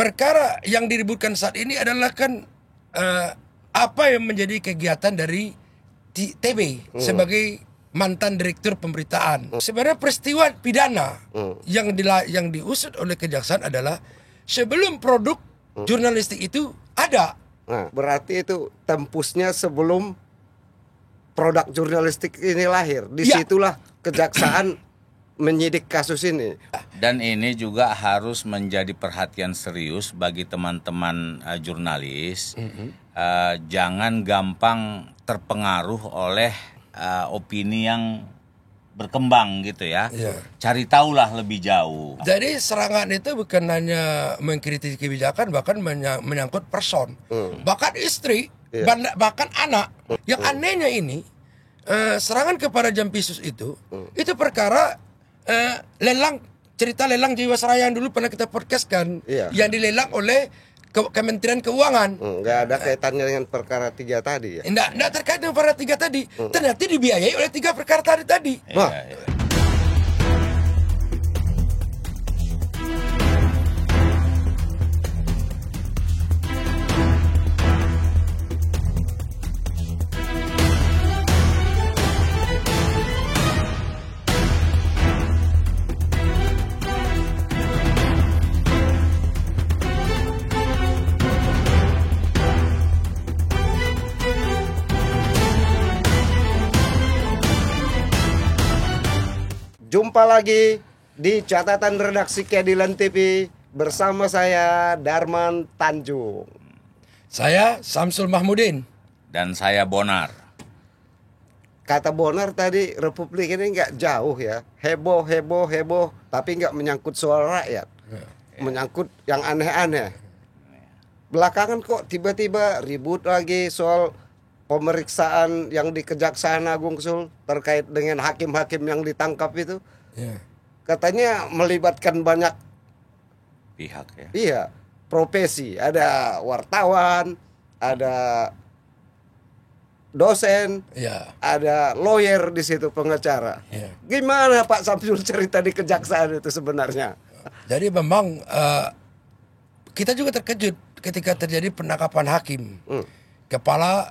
perkara yang diributkan saat ini adalah kan apa yang menjadi kegiatan dari TB sebagai mantan direktur pemberitaan. Sebenarnya peristiwa pidana yang diusut oleh kejaksaan adalah sebelum produk jurnalistik itu ada. Nah, berarti itu tempusnya sebelum produk jurnalistik ini lahir. Disitulah kejaksaan menyidik kasus ini. Dan ini juga harus menjadi perhatian serius bagi teman-teman jurnalis. Jangan gampang terpengaruh oleh opini yang berkembang gitu ya. Cari tahulah lebih jauh. Jadi serangan itu bukan hanya mengkritisi kebijakan, bahkan menyangkut person, bahkan istri, bahkan anak. Yang anehnya ini serangan kepada Jampisus itu perkara cerita lelang Jiwasraya yang dulu pernah kita podcastkan, yang dilelang oleh Kementerian Keuangan. Nggak ada kaitannya dengan perkara 3 tadi ya? Nggak terkait dengan perkara 3 tadi. Ternyata dibiayai oleh 3 perkara tadi. Wah. Jumpa lagi di catatan redaksi Keadilan TV bersama saya Darman Tanjung. Saya Samsul Mahmudin. Dan saya Bonar. Kata Bonar tadi, Republik ini nggak jauh ya, heboh, tapi nggak menyangkut soal rakyat, menyangkut yang aneh-aneh. Belakangan kok tiba-tiba ribut lagi soal pemeriksaan yang di Kejaksaan Agung Sul terkait dengan hakim-hakim yang ditangkap itu. Katanya melibatkan banyak Pihak ya. Iya, profesi. Ada wartawan, ada dosen, ada lawyer di situ, pengacara. Gimana Pak Samsul cerita di Kejaksaan itu sebenarnya? Jadi memang kita juga terkejut ketika terjadi penangkapan hakim.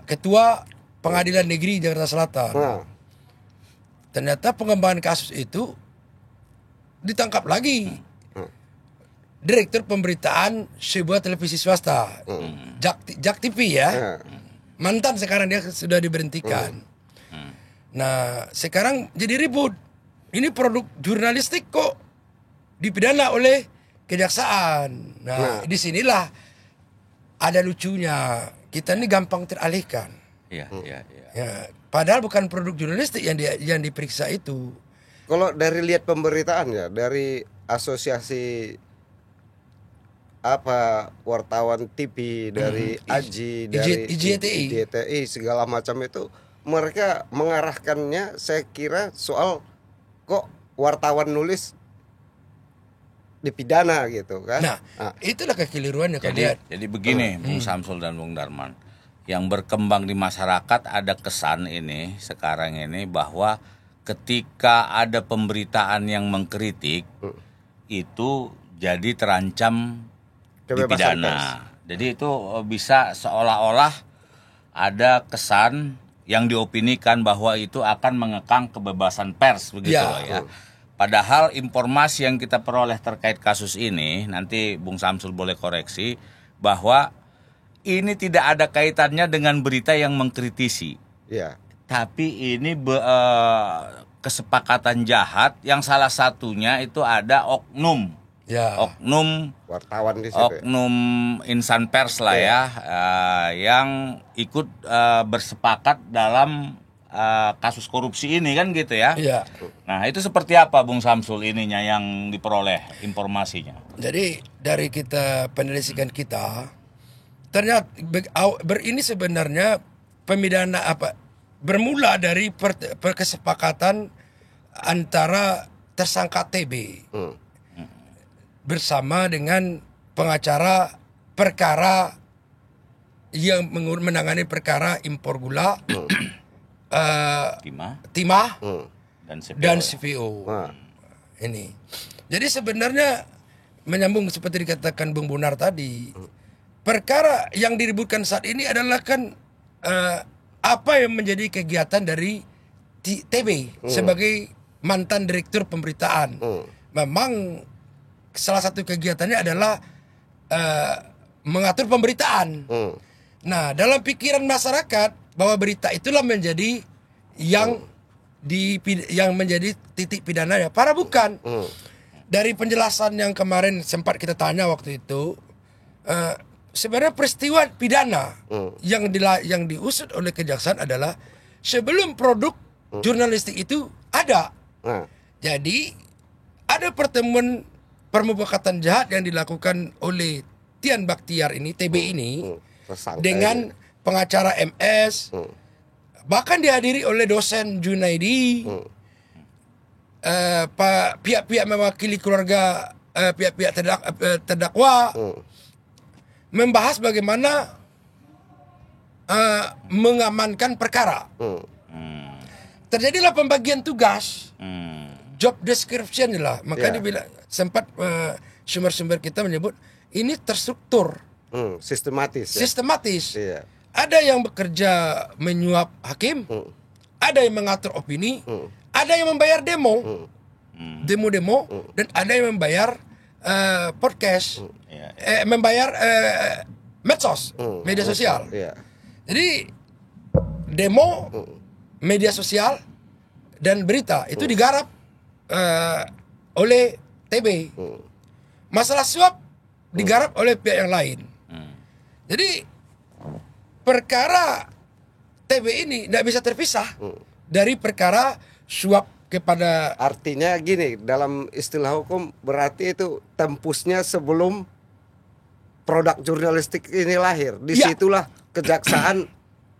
Ketua Pengadilan Negeri Jakarta Selatan. Ternyata pengembangan kasus itu ditangkap lagi direktur pemberitaan sebuah televisi swasta, Jak TV ya. Mantan, sekarang dia sudah diberhentikan. Nah sekarang jadi ribut. Ini produk jurnalistik kok dipidana oleh kejaksaan. Nah disinilah ada lucunya. Kita ini gampang teralihkan. Ya, padahal bukan produk jurnalistik yang diperiksa itu. Kalau dari lihat pemberitaan ya, dari asosiasi wartawan TV, dari AJI, dari IJTI segala macam itu, mereka mengarahkannya saya kira soal kok wartawan nulis dipidana gitu kan. Nah, itulah kekeliruannya. Jadi begini Bung Samsul dan Bung Darman, yang berkembang di masyarakat ada kesan ini sekarang ini bahwa ketika ada pemberitaan yang mengkritik itu jadi terancam dipidana. Jadi itu bisa seolah-olah ada kesan yang diopinikan bahwa itu akan mengekang kebebasan pers begitu ya. Padahal informasi yang kita peroleh terkait kasus ini, nanti Bung Samsul boleh koreksi, bahwa ini tidak ada kaitannya dengan berita yang mengkritisi. Tapi ini kesepakatan jahat yang salah satunya itu ada oknum. Oknum wartawan di situ. Oknum insan pers lah yang ikut bersepakat dalam kasus korupsi ini kan gitu ya. Nah itu seperti apa Bung Samsul ininya yang diperoleh informasinya? Jadi dari kita penyelidikan kita, ternyata ini sebenarnya pemidana bermula dari kesepakatan antara tersangka TB bersama dengan pengacara perkara yang menangani perkara impor gula. Timah dan CPO. Ini. Jadi sebenarnya menyambung seperti dikatakan Bung Bonar tadi, perkara yang diributkan saat ini adalah kan apa yang menjadi kegiatan dari TB sebagai mantan direktur pemberitaan. Memang salah satu kegiatannya adalah mengatur pemberitaan. Nah, dalam pikiran masyarakat bahwa berita itulah menjadi yang menjadi titik pidananya. Para bukan. Dari penjelasan yang kemarin sempat kita tanya waktu itu, sebenarnya peristiwa pidana yang diusut oleh kejaksaan adalah sebelum produk jurnalistik itu ada. Jadi ada pertemuan permufakatan jahat yang dilakukan oleh Tian Baktiar ini, TB ini, dengan pengacara MS, bahkan dihadiri oleh dosen Junaidi, pihak-pihak mewakili keluarga, pihak-pihak terdakwa, membahas bagaimana mengamankan perkara. Terjadilah pembagian tugas, job description lah. Maka dibilang sempat sumber-sumber kita menyebut ini terstruktur, sistematis. Ada yang bekerja menyuap hakim, ada yang mengatur opini, ada yang membayar demo, dan ada yang membayar podcast, membayar medsos, media sosial. Jadi demo, media sosial, dan berita itu digarap oleh TB. Masalah suap digarap oleh pihak yang lain. Jadi perkara TB ini tidak bisa terpisah dari perkara suap kepada. Artinya gini, dalam istilah hukum berarti itu tempusnya sebelum produk jurnalistik ini lahir. Disitulah kejaksaan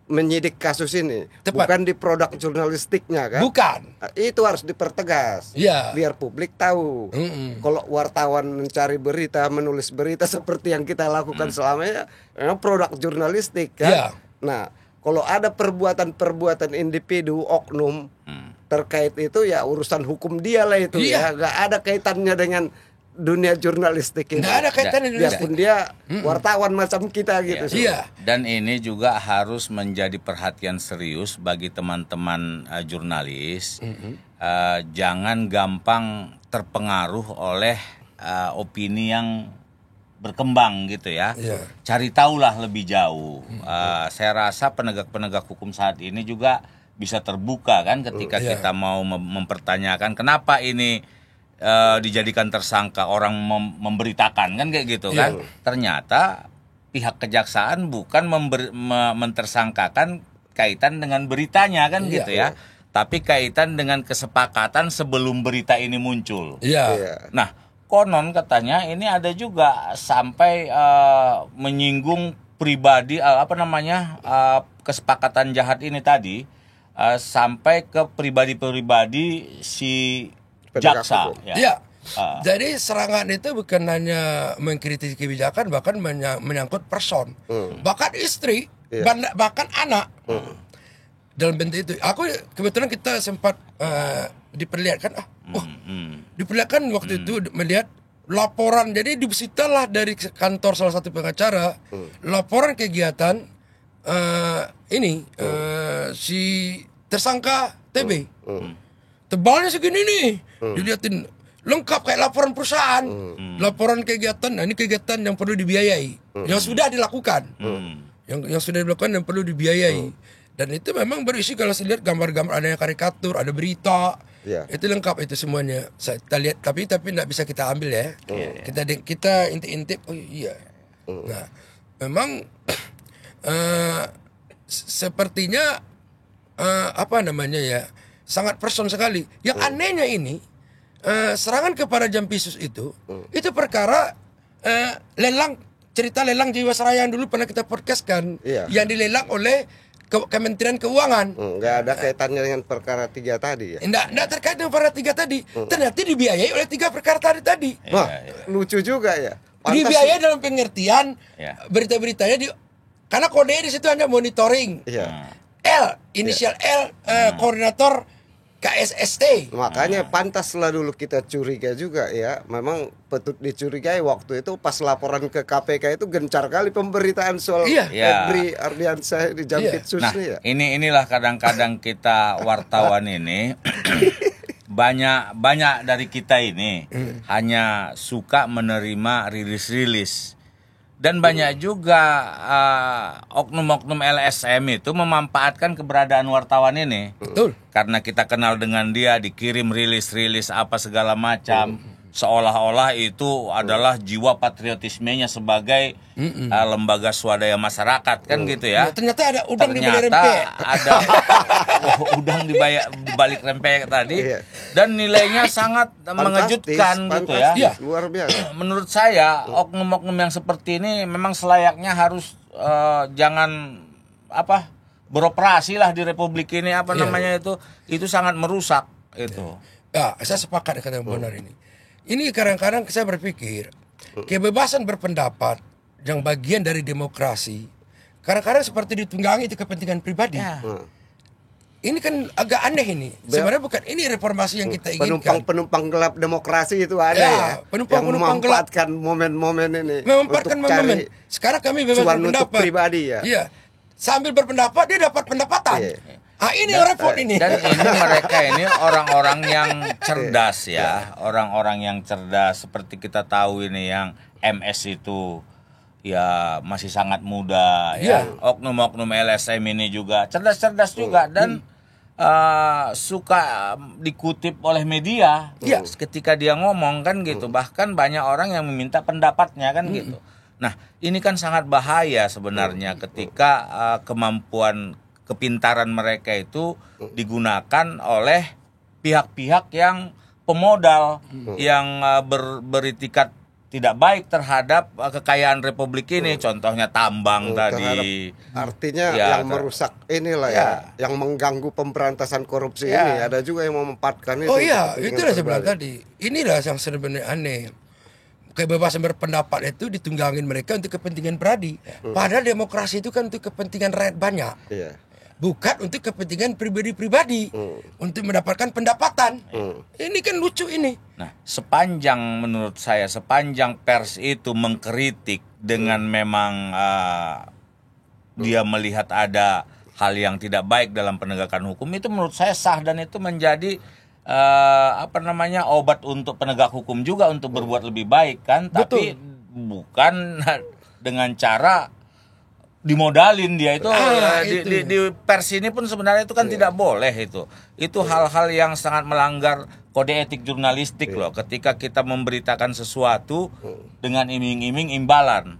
menyidik kasus ini. Tepat. Bukan di produk jurnalistiknya kan? Bukan. Itu harus dipertegas. Biar publik tahu. Kalau wartawan mencari berita, menulis berita seperti yang kita lakukan selama ini, memang produk jurnalistik kan? Nah, kalau ada perbuatan-perbuatan individu, oknum terkait itu, ya urusan hukum dia lah itu. Ya, nggak ada kaitannya dengan dunia jurnalistik ini. Nggak ada kaitannya dengan biarpun dia wartawan macam kita gitu. Dan ini juga harus menjadi perhatian serius bagi teman-teman jurnalis. Jangan gampang terpengaruh oleh opini yang berkembang gitu ya. Cari tahulah lebih jauh. Saya rasa penegak-penegak hukum saat ini juga bisa terbuka kan ketika kita mau mempertanyakan kenapa ini dijadikan tersangka, orang memberitakan kan kayak gitu kan. Ternyata pihak kejaksaan bukan mentersangkakan kaitan dengan beritanya kan gitu ya. Tapi kaitan dengan kesepakatan sebelum berita ini muncul. Nah, konon katanya ini ada juga sampai menyinggung pribadi kesepakatan jahat ini tadi sampai ke pribadi-pribadi si jaksa. Jadi serangan itu bukan hanya mengkritisi kebijakan, bahkan menyangkut person, bahkan istri, bahkan anak. Dalam bentuk itu, aku kebetulan kita sempat diperlihatkan, diperlihatkan waktu itu melihat laporan. Jadi disitalah dari kantor salah satu pengacara laporan kegiatan si tersangka TB. Tebalnya segini nih, dilihatin lengkap kayak laporan perusahaan, laporan kegiatan. Nah, ini kegiatan yang perlu dibiayai, yang sudah dilakukan, yang sudah dilakukan dan perlu dibiayai. Dan itu memang berisi, kalau saya lihat gambar-gambar, ada yang karikatur, ada berita, itu lengkap itu semuanya. Kita lihat, tapi tidak bisa kita ambil ya. Kita intip-intip. Oh iya. Nah, memang sepertinya sangat person sekali. Yang anehnya ini, serangan kepada Jampisus itu perkara lelang, cerita lelang Jiwasraya yang dulu pernah kita podcastkan, yang dilelang oleh Kementerian Keuangan. Nggak ada kaitannya dengan perkara 3 tadi ya? Nggak terkait dengan perkara 3 tadi. Ternyata dibiayai oleh 3 perkara tadi. Lucu juga ya. Dibiayai dalam pengertian berita-beritanya karena kode di situ hanya monitoring. L, inisial L, koordinator KSST. Makanya pantaslah dulu kita curiga juga ya. Memang patut dicurigai waktu itu pas laporan ke KPK itu gencar kali pemberitaan soal Iya. Febri Ardiansyah di Jampitsus Nah, ya. inilah kadang-kadang kita wartawan ini banyak dari kita ini hanya suka menerima rilis-rilis. Dan banyak juga oknum-oknum LSM itu memanfaatkan keberadaan wartawan ini. Betul. Karena kita kenal dengan dia, dikirim rilis-rilis apa segala macam. Seolah-olah itu adalah jiwa patriotismenya sebagai lembaga swadaya masyarakat, kan gitu ya. Nah, ternyata ada udang di balik Ternyata rempeyek. ada udang di balik rempeyek tadi. Iya. Dan nilainya sangat mengejutkan gitu ya. Iya. Luar biasa. Menurut saya oknum-oknum yang seperti ini memang selayaknya harus jangan beroperasi lah di Republik ini namanya itu sangat merusak itu. Ya, saya sepakat dengan yang benar ini. Ini kadang-kadang saya berpikir kebebasan berpendapat yang bagian dari demokrasi kadang-kadang seperti ditunggangi itu kepentingan pribadi. Ya. Ini kan agak aneh ini. Sebenarnya bukan ini reformasi yang kita inginkan. Penumpang gelap demokrasi itu ada Ya, ya. penumpang yang memanfaatkan momen-momen ini. Memanfaatkan untuk cari momen. Sekarang kami bebas cuan untuk berpendapat. pribadi ya. Iya. Sambil berpendapat dia dapat pendapatan. Iya. Ini repot ini. Dan ini mereka ini orang-orang yang cerdas ya, orang-orang yang cerdas seperti kita tahu ini yang MS itu ya masih sangat muda ya. Oknum-oknum LSM ini juga cerdas-cerdas juga dan suka dikutip oleh media. Ketika dia ngomong kan gitu. Bahkan banyak orang yang meminta pendapatnya kan gitu. Nah, ini kan sangat bahaya sebenarnya ketika kepintaran mereka itu digunakan oleh pihak-pihak yang pemodal yang beritikat tidak baik terhadap kekayaan Republik ini, contohnya tambang tadi. Artinya Ya, yang merusak inilah ya, yang mengganggu pemberantasan korupsi ini. Ada juga yang memanfaatkan itu. Oh iya, itulah saya bilang tadi. Inilah yang sebenarnya aneh. Kebebasan berpendapat itu ditunggangin mereka untuk kepentingan pribadi. Padahal demokrasi itu kan untuk kepentingan rakyat banyak. Iya. Bukan untuk kepentingan pribadi-pribadi. Untuk mendapatkan pendapatan. Ini kan lucu ini. Nah, menurut saya sepanjang pers itu mengkritik dengan memang dia melihat ada hal yang tidak baik dalam penegakan hukum, itu menurut saya sah dan itu menjadi obat untuk penegak hukum juga untuk berbuat lebih baik kan. Tapi bukan dengan cara dimodalin dia itu. Di pers ini pun sebenarnya itu kan tidak boleh itu hal-hal yang sangat melanggar kode etik jurnalistik loh ketika kita memberitakan sesuatu dengan iming-iming imbalan.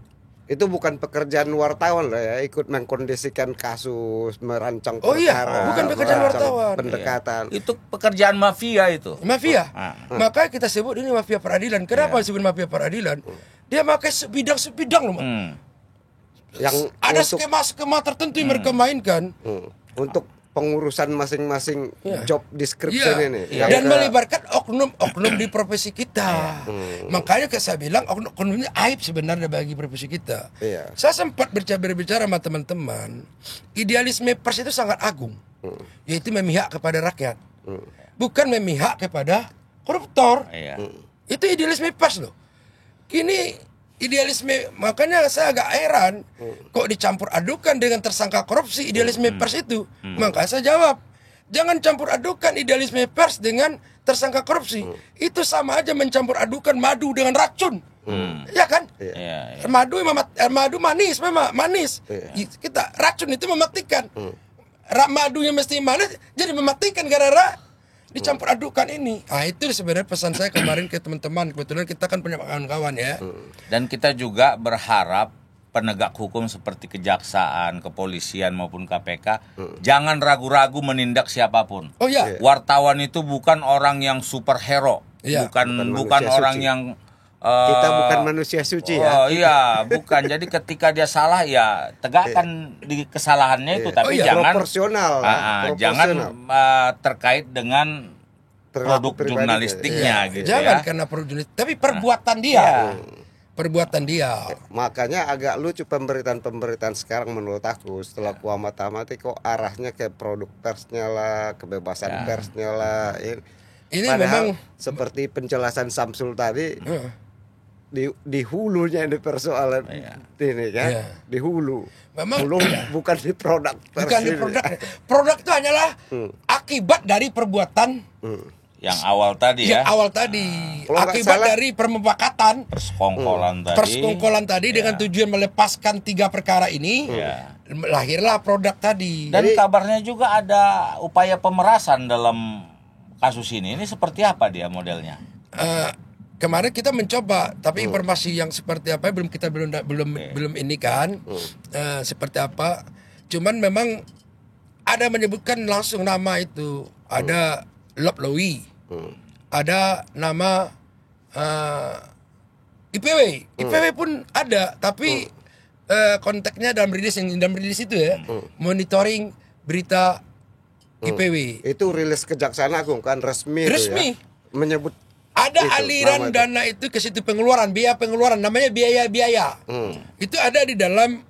Itu bukan pekerjaan wartawan lah ya, ikut mengkondisikan kasus, merancang bukan pekerjaan wartawan. Pendekatan. Itu pekerjaan mafia itu. Mafia. Makanya kita sebut ini mafia peradilan. Kenapa disebut mafia peradilan? Dia pakai sebidang-sebidang loh. Yang ada skema-skema tertentu yang mereka mainkan untuk pengurusan masing-masing job description ini. Dan melibatkan oknum-oknum di profesi kita. Makanya saya bilang oknum ini aib sebenarnya bagi profesi kita. Saya sempat berbicara sama teman-teman, idealisme pers itu sangat agung, yaitu memihak kepada rakyat, bukan memihak kepada koruptor. Itu idealisme pers loh. Kini idealisme, makanya saya agak heran kok dicampur adukan dengan tersangka korupsi idealisme pers itu. Maka saya jawab, jangan campur adukan idealisme pers dengan tersangka korupsi. Itu sama aja mencampur adukan madu dengan racun. Ya kan? Madu manis memang manis. Kita racun itu mematikan. Madunya mesti manis jadi mematikan gara-gara dicampur adukan ini. Itu sebenarnya pesan saya kemarin ke teman-teman. Kebetulan kita kan punya kawan-kawan ya. Dan kita juga berharap penegak hukum seperti kejaksaan, kepolisian maupun KPK jangan ragu-ragu menindak siapapun. Oh iya. Wartawan itu bukan orang yang superhero, bukan orang suci. yang kita bukan manusia suci ya. Oh iya, bukan. Jadi ketika dia salah ya tegakkan di kesalahannya itu, tapi jangan proporsional. Jangan terkait dengan produk jurnalistiknya gitu jangan ya. karena produk jurnalistik, tapi perbuatan dia. perbuatan dia. Makanya agak lucu pemberitaan sekarang menurut aku setelah kuamat-amati kok arahnya ke produk persnya lah, kebebasan persnya lah. Ini Padahal memang seperti penjelasan Samsul tadi di hulunya ini persoalan ini kan, Iya. di hulu. Memang Hulu bukan di produk pers bukan di ini. produk. Produk itu hanyalah akibat dari perbuatan Yang awal tadi yang ya, awal tadi. Kalau nggak Akibat salah- dari permufakatan persekongkolan tadi. persekongkolan tadi dengan tujuan melepaskan 3 perkara ini, Iya. lahirlah produk tadi. Dan kabarnya juga ada upaya pemerasan dalam kasus ini. Ini seperti apa dia modelnya? Kemarin kita mencoba, tapi informasi yang seperti apa belum belum ini kan, seperti apa. Cuman memang ada menyebutkan langsung nama itu, ada Lop Lowi, ada nama IPW pun ada, tapi konteksnya dalam rilis itu ya, monitoring berita IPW. Itu rilis Kejaksaan Agung kan resmi. Resmi. Itu ya, menyebut Ada itu, aliran nama itu. dana itu ke situ biaya pengeluaran, namanya biaya-biaya. Itu ada di dalam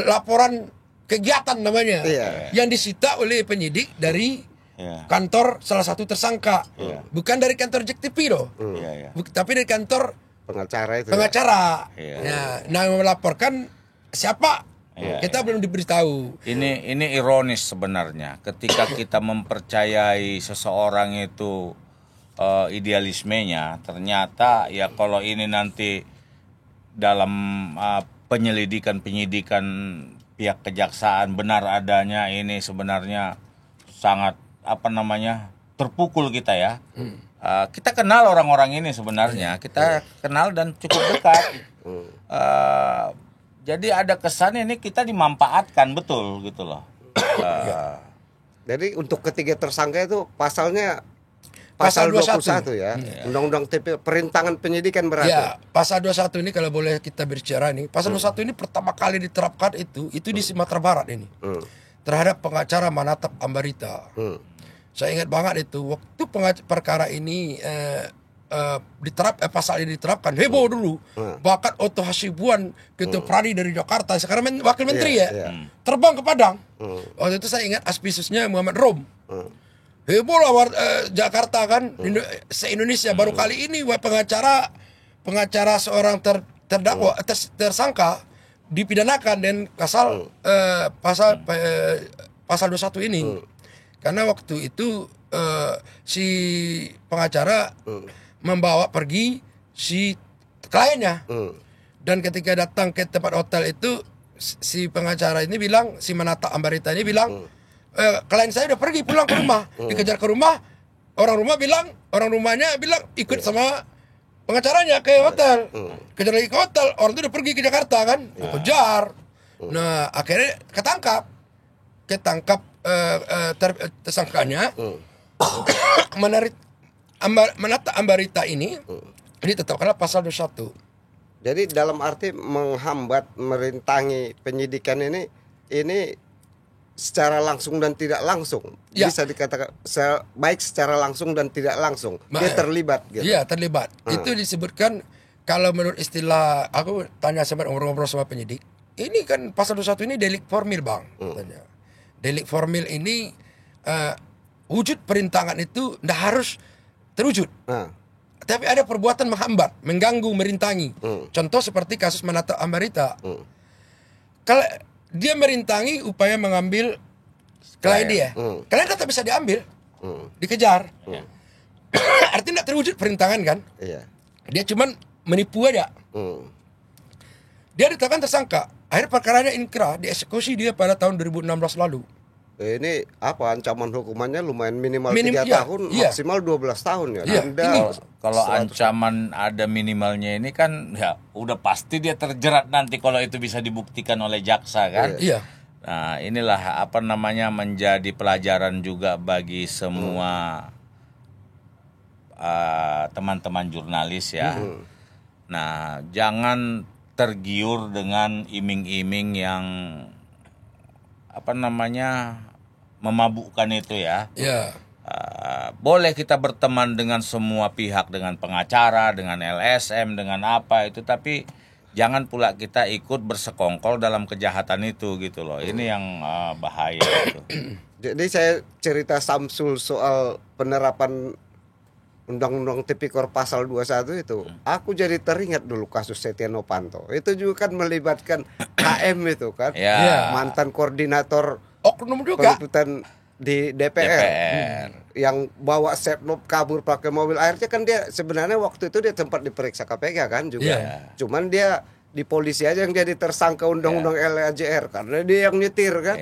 laporan kegiatan namanya, Iya. yang disita oleh penyidik dari kantor salah satu tersangka, bukan dari kantor JKTP loh, Iya, iya. tapi dari kantor pengacara itu. pengacara. Iya. Nah, melaporkan siapa Iya, kita belum diberitahu. Ini ironis sebenarnya ketika kita mempercayai seseorang itu idealismenya, ternyata ya kalau ini nanti dalam penyidikan pihak kejaksaan benar adanya, ini sebenarnya sangat terpukul kita ya. Kita kenal orang-orang ini sebenarnya, kita kenal dan cukup dekat. Jadi ada kesan ini kita dimanfaatkan betul gitu loh. Jadi untuk ketiga tersangka itu pasalnya Pasal pasal 21. 21 ya. Undang-undang TP perintangan penyidikan berarti. Ya, pasal 21 ini kalau boleh kita bicara ini, pasal 21 ini pertama kali diterapkan itu di Sumatera Barat ini. Terhadap pengacara Manatap Ambarita. Saya ingat banget itu waktu perkara ini pasal ini diterapkan, heboh dulu. Bahkan Otto Hasibuan, Ketua Pradi dari Jakarta, sekarang wakil menteri terbang ke Padang. Waktu itu saya ingat aspisusnya Muhammad Rom. Heboh lah Jakarta kan, se-Indonesia baru kali ini pengacara seorang terdakwa tersangka dipidanakan dan pasal 21 ini. Karena waktu itu si pengacara membawa pergi si kliennya. Dan ketika datang ke tempat hotel itu, si pengacara ini bilang, si Manata Ambarita ini bilang, klien saya udah pergi pulang ke rumah. Dikejar ke rumah, orang rumahnya bilang ikut sama pengacaranya ke hotel. Kejar lagi ke hotel, orang itu udah pergi ke Jakarta kan, kejar. Nah akhirnya ketangkap tersangkanya. Manata Ambarita ini ditetapkanlah pasal 21. Jadi dalam arti menghambat, merintangi penyidikan ini secara langsung dan tidak langsung. Ya. Bisa dikatakan baik secara langsung dan tidak langsung. Dia terlibat gitu. Iya, terlibat. Itu disebutkan kalau menurut istilah, aku tanya sama ngobrol sama penyidik, ini kan pasal 21 ini delik formil, Bang. Tanya. Delik formil ini wujud perintangan itu tidak harus terwujud. Tapi ada perbuatan menghambat, mengganggu, merintangi. Contoh seperti kasus Manata Ambarita. Kalau dia merintangi upaya mengambil klien dia, klien tetap bisa diambil, dikejar. Artinya tidak terwujud perintangan kan? Iya. Dia cuman menipu aja. Dia ditetapkan tersangka. Akhir perkaranya inkrah, dieksekusi dia pada tahun 2016 lalu. Ini apa ancaman hukumannya lumayan minimal 3 iya, tahun, iya. maksimal 12 tahun ya. Iya, Denda ini Kalau 100. ancaman ada minimalnya ini kan ya udah pasti dia terjerat nanti kalau itu bisa dibuktikan oleh jaksa kan. Iya. Nah, inilah menjadi pelajaran juga bagi semua teman-teman jurnalis ya. Nah, jangan tergiur dengan iming-iming yang memabukkan itu ya. Iya. Boleh kita berteman dengan semua pihak, dengan pengacara, dengan LSM, dengan apa itu, tapi jangan pula kita ikut bersekongkol dalam kejahatan itu gitu loh. Ini yang bahaya gitu. Jadi saya cerita Samsul soal penerapan Undang-Undang Tipikor pasal 21 itu, aku jadi teringat dulu kasus Setia Novanto. Itu juga kan melibatkan KM itu kan, Ya. mantan koordinator Oknum juga. peliputan di DPR. Yang bawa setnop kabur pakai mobil. Akhirnya kan dia sebenarnya waktu itu dia sempat diperiksa KPK kan juga. Iya. Cuman dia di polisi aja yang jadi tersangka undang-undang LAJR karena dia yang nyetir kan.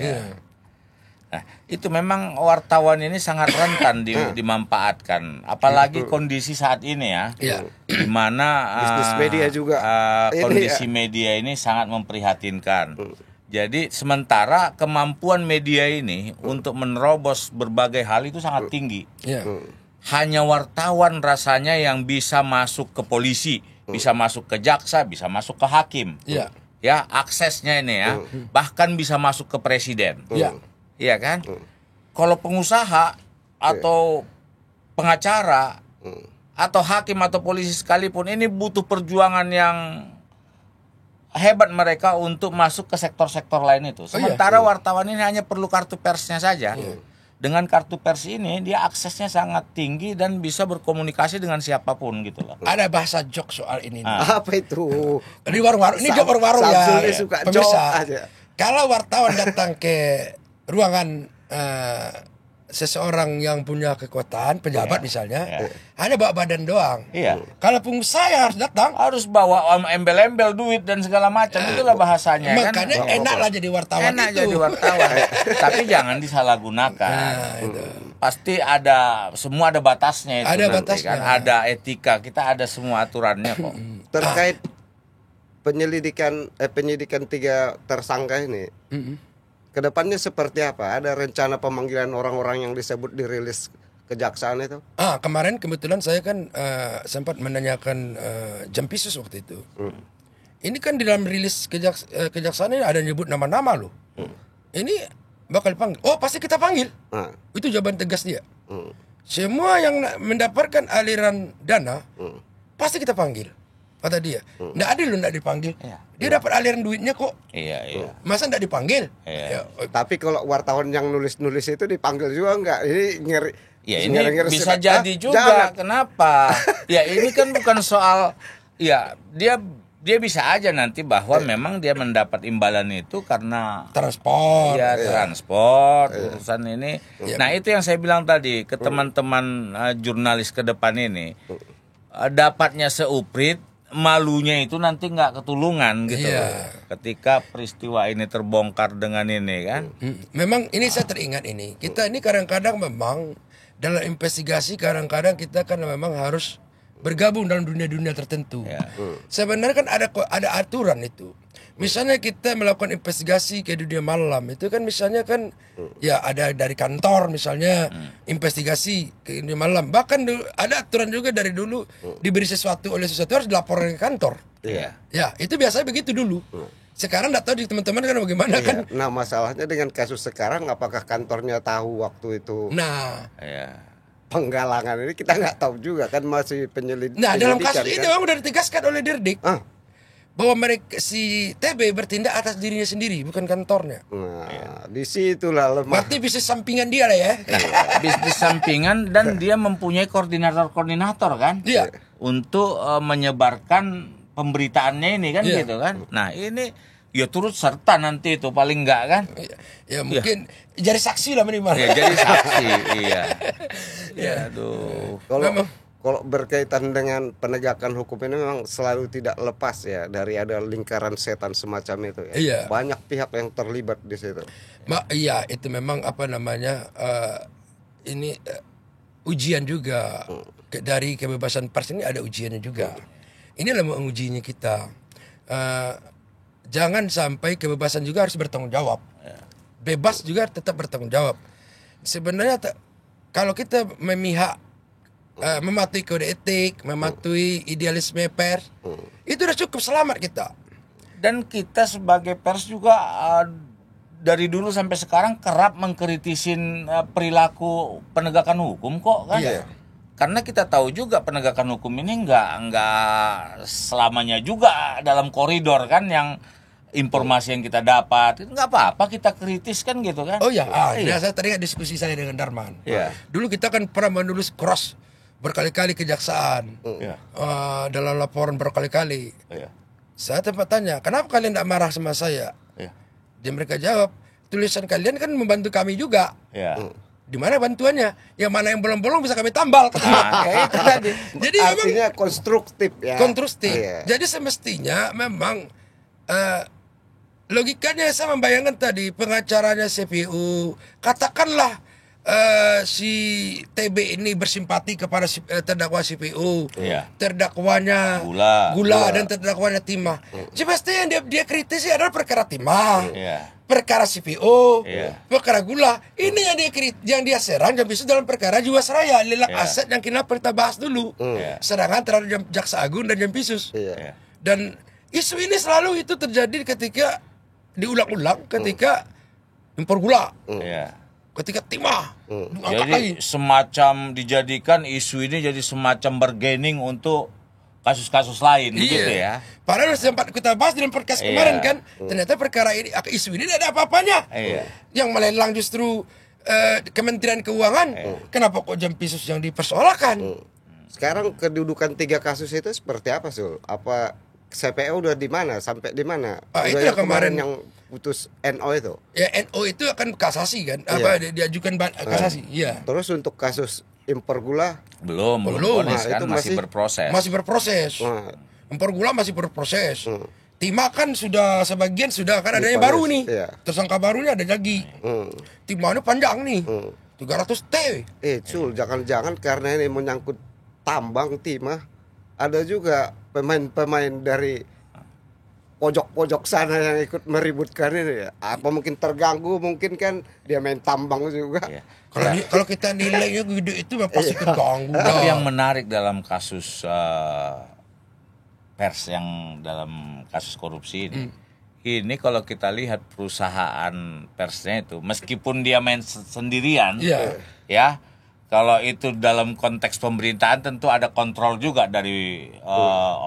Nah, itu memang wartawan ini sangat rentan dimanfaatkan, apalagi kondisi saat ini ya, Iya. di mana Bisnis media juga. kondisi media ini sangat memprihatinkan. Jadi sementara kemampuan media ini untuk menerobos berbagai hal itu sangat tinggi. Iya. Hanya wartawan rasanya yang bisa masuk ke polisi, bisa masuk ke jaksa, bisa masuk ke hakim. Iya. Ya, aksesnya ini ya, bahkan bisa masuk ke presiden. Iya. Iya kan? Kalau pengusaha atau pengacara atau hakim atau polisi sekalipun ini butuh perjuangan yang hebat mereka untuk masuk ke sektor-sektor lain itu. Sementara wartawan ini hanya perlu kartu persnya saja. Dengan kartu pers ini dia aksesnya sangat tinggi dan bisa berkomunikasi dengan siapapun gitu loh. Ada bahasa jok soal ini. Apa itu? Di warung-warung, ini jok warung-warung Samsul ya. ini suka Pemirsa, jok aja. kalau wartawan datang ke ruangan seseorang yang punya kekuatan, pejabat misalnya, hanya bawa badan doang. Iya. Kalau pengusaha yang harus datang, Harus bawa embel-embel duit dan segala macam, itulah bahasanya makanya kan. enaklah jadi wartawan Enak itu. jadi wartawan. Tapi jangan disalahgunakan. Pasti semua ada batasnya itu. Ada nanti, batasnya. kan. Ada etika, kita ada semua aturannya kok. Terkait penyidikan 3 tersangka ini. Kedepannya seperti apa? Ada rencana pemanggilan orang-orang yang disebut dirilis kejaksaan itu? Kemarin kebetulan saya kan sempat menanyakan Jampisus waktu itu. Ini kan di dalam rilis kejaksaan ini ada nyebut nama-nama loh. Ini bakal dipanggil. Oh, pasti kita panggil. Itu jawaban tegas dia. Semua yang mendapatkan aliran dana pasti kita panggil. Kata dia. Nggak adil loh nggak dipanggil. Dia dapat aliran duitnya kok. Iya. Masa nggak dipanggil? Iya. Tapi kalau wartawan yang nulis-nulis itu dipanggil juga enggak? Ini ngeri. Ya ini ngeri-ngeri bisa sedap. jadi juga. Jangan. Kenapa? Ya ini kan bukan soal. Ya dia bisa aja nanti bahwa memang dia mendapat imbalan itu karena Transport. transport urusan ini. Nah itu yang saya bilang tadi ke teman-teman jurnalis ke depan ini, dapatnya seuprit, malunya itu nanti nggak ketulungan gitu loh. Ketika peristiwa ini terbongkar dengan ini kan. Memang ini saya teringat ini. Kita ini kadang-kadang memang dalam investigasi kadang-kadang kita kan memang harus bergabung dalam dunia-dunia tertentu. Sebenarnya kan ada aturan itu. Misalnya kita melakukan investigasi ke dunia malam itu kan misalnya kan ya ada dari kantor misalnya investigasi ke dunia malam. Bahkan ada aturan juga dari dulu diberi sesuatu oleh sesuatu harus dilaporkan ke kantor. Ya, itu biasanya begitu dulu. Sekarang enggak tahu di teman-teman kan bagaimana kan. Nah, masalahnya dengan kasus sekarang apakah kantornya tahu waktu itu Nah, penggalangan ini kita nggak tahu juga kan masih penyelidikan. Nah, dalam kasus ini memang sudah ditegaskan oleh Dirdik bahwa mereka si TB bertindak atas dirinya sendiri, bukan kantornya. Nah, di situlah lemah. Berarti bisnis sampingan dia lah ya. Bisnis sampingan dan dia mempunyai koordinator kan. Iya. Untuk menyebarkan pemberitaannya ini kan gitu kan. Nah ini ya turut serta nanti itu paling enggak kan. Ya mungkin jadi saksi lah minimal. Ya jadi saksi. Ya aduh. Kalau berkaitan dengan penegakan hukum ini memang selalu tidak lepas ya dari ada lingkaran setan semacam itu ya. Iya. Banyak pihak yang terlibat di situ. Iya, itu memang apa namanya ini ujian juga dari kebebasan pers ini ada ujiannya juga. Inilah mengujinya kita. Jangan sampai kebebasan juga harus bertanggung jawab. Bebas juga tetap bertanggung jawab. Sebenarnya kalau kita memihak mematuhi kode etik, mematuhi idealisme pers, itu udah cukup selamat kita. Dan kita sebagai pers juga dari dulu sampai sekarang kerap mengkritisin perilaku penegakan hukum kok kan. Iya. Karena kita tahu juga penegakan hukum ini nggak selamanya juga dalam koridor kan yang informasi yang kita dapat. Itu nggak apa-apa kita kritis kan gitu kan. Oh ya, Iya. saya teringat diskusi saya dengan Darman. Iya. Dulu kita kan pernah menulis cross berkali-kali kejaksaan Iya. dalam laporan berkali-kali. Iya. Saya tempat tanya, kenapa kalian tidak marah sama saya? Iya. Dia mereka jawab, tulisan kalian kan membantu kami juga. Iya. Di mana bantuannya? Yang mana yang bolong-bolong bisa kami tambal. Kayak itu tadi. Jadi memang Artinya konstruktif ya. kontrastif. Iya. Jadi semestinya memang logikanya saya membayangkan tadi pengacaranya CPU, katakanlah si TB ini bersimpati kepada terdakwa CPU, Iya. terdakwanya Gula. dan terdakwanya timah. Semestinya yang dia kritisi adalah perkara timah, Iya. perkara CPU, Iya. perkara gula. Ini yang dia serang dan bisa dalam perkara Jiwasraya, lelang Iya. aset yang kita bahas dulu. Iya. Serangan terhadap Jaksa Agung dan Jampisus. Iya. Iya. Dan isu ini selalu itu terjadi ketika diulang-ulang ketika impor gula, Iya. ketika timah, diangkat Jadi lagi. semacam dijadikan isu ini jadi semacam bargaining untuk kasus-kasus lain begitu ya. Padahal sempat kita bahas dalam podcast Iya. kemarin kan, ternyata perkara ini, isu ini tidak ada apa-apanya. Iya. Yang melelang justru Kementerian Keuangan. Kenapa kok Jampisus yang dipersoalkan? Sekarang kedudukan 3 kasus itu seperti apa, Sul? Apa CPO udah di mana? Sampai di mana? Ah, Udah itu yang ya kemarin. yang putus NO itu. Ya NO itu akan kasasi kan, diajukan kasasi. Iya. Terus untuk kasus impor gula, Belum Belum. vonis Nah, kan itu masih masih- berproses. Masih berproses. nah, Impor gula masih berproses. Timah kan sudah sebagian sudah kan ada yang Difonis, baru nih. iya. Tersangka barunya ada lagi. Timah ini panjang nih. 300 T. Sul, jangan-jangan karena ini menyangkut tambang timah, ada juga pemain-pemain dari pojok-pojok sana yang ikut meributkan ini ya. Apa mungkin terganggu, mungkin kan dia main tambang juga. Iya. Kalau kita nilainya gede itu memang pasti keganggu. Tapi dah. yang menarik dalam kasus pers yang dalam kasus korupsi ini kalau kita lihat perusahaan persnya itu meskipun dia main sendirian, Iya. ya kalau itu dalam konteks pemerintahan tentu ada kontrol juga dari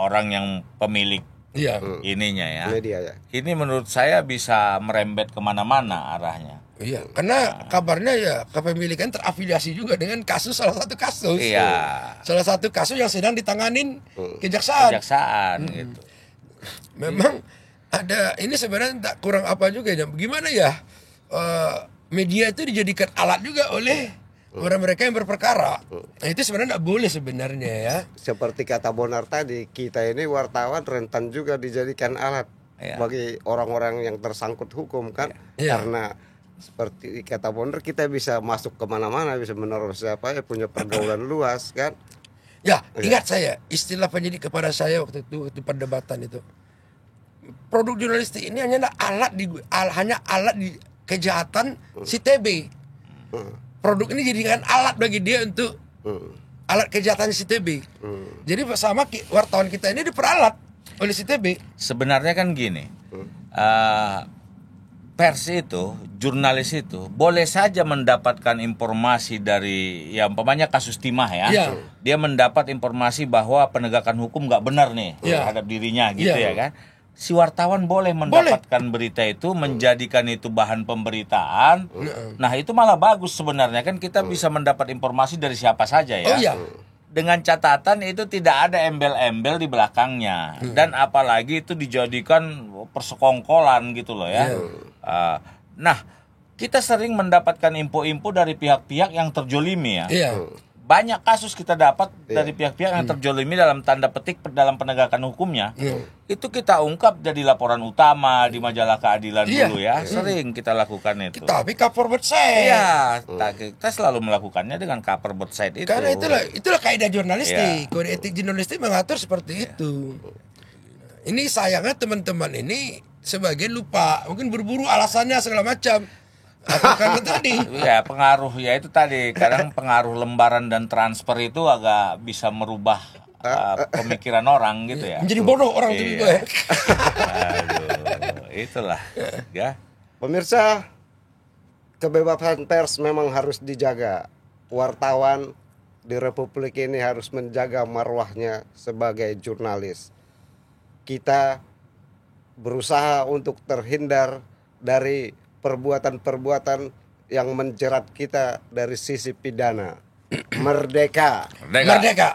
orang yang pemilik Iya. ininya ya. Media ya. Ini menurut saya bisa merembet kemana-mana arahnya. Iya, karena kabarnya ya kepemilikan terafiliasi juga dengan salah satu kasus. Iya. Salah satu kasus yang sedang ditanganin kejaksaan. Kejaksaan gitu. Memang ada ini sebenarnya tak kurang apa juga ya. Gimana ya? Media itu dijadikan alat juga oleh orang mereka yang berperkara. Nah, itu sebenarnya tidak boleh sebenarnya ya. Seperti kata Bonar tadi, kita ini wartawan rentan juga dijadikan alat Iya. bagi orang-orang yang tersangkut hukum kan. Iya. Karena seperti kata Bonar, kita bisa masuk kemana-mana, bisa meneror siapa ya, punya pergaulan luas kan. Ya, ingat saya istilah penyidik kepada saya waktu itu perdebatan itu. Produk jurnalistik ini hanya alat di kejahatan si TB. Produk ini jadikan alat bagi dia untuk alat kejahatan si TB. Jadi sama wartawan kita ini diperalat oleh si TB. Sebenarnya kan gini, pers itu, jurnalis itu boleh saja mendapatkan informasi dari, ya umpamanya kasus timah ya, Iya. dia mendapat informasi bahwa penegakan hukum nggak benar nih Iya. terhadap dirinya gitu Iya. ya kan. Si wartawan boleh mendapatkan berita itu, menjadikan itu bahan pemberitaan. Nah itu malah bagus sebenarnya kan, kita bisa mendapat informasi dari siapa saja ya. Oh iya. Dengan catatan itu tidak ada embel-embel di belakangnya, dan apalagi itu dijadikan persekongkolan gitu loh ya. Nah, kita sering mendapatkan info-info dari pihak-pihak yang terjolimi ya. Iya. Banyak kasus kita dapat dari pihak-pihak yang terjolimi dalam tanda petik dalam penegakan hukumnya. Itu kita ungkap jadi laporan utama di majalah keadilan Iya. dulu ya. Sering kita lakukan itu. Tapi cover website. Iya, kita selalu melakukannya dengan cover website itu. Karena itulah kaidah jurnalistik. Iya. Kode etik jurnalistik mengatur seperti itu. Ini sayangnya teman-teman ini sebagian lupa, mungkin berburu alasannya segala macam. Karena tadi. Ya pengaruh ya itu tadi, kadang pengaruh lembaran dan transfer itu agak bisa merubah pemikiran orang gitu ya. Menjadi bodoh orang itu Iya. juga ya. Aduh, itulah ya. Pemirsa, kebebasan pers memang harus dijaga. Wartawan di Republik ini harus menjaga marwahnya sebagai jurnalis. Kita berusaha untuk terhindar dari perbuatan-perbuatan yang menjerat kita dari sisi pidana. Merdeka! Merdeka. Merdeka.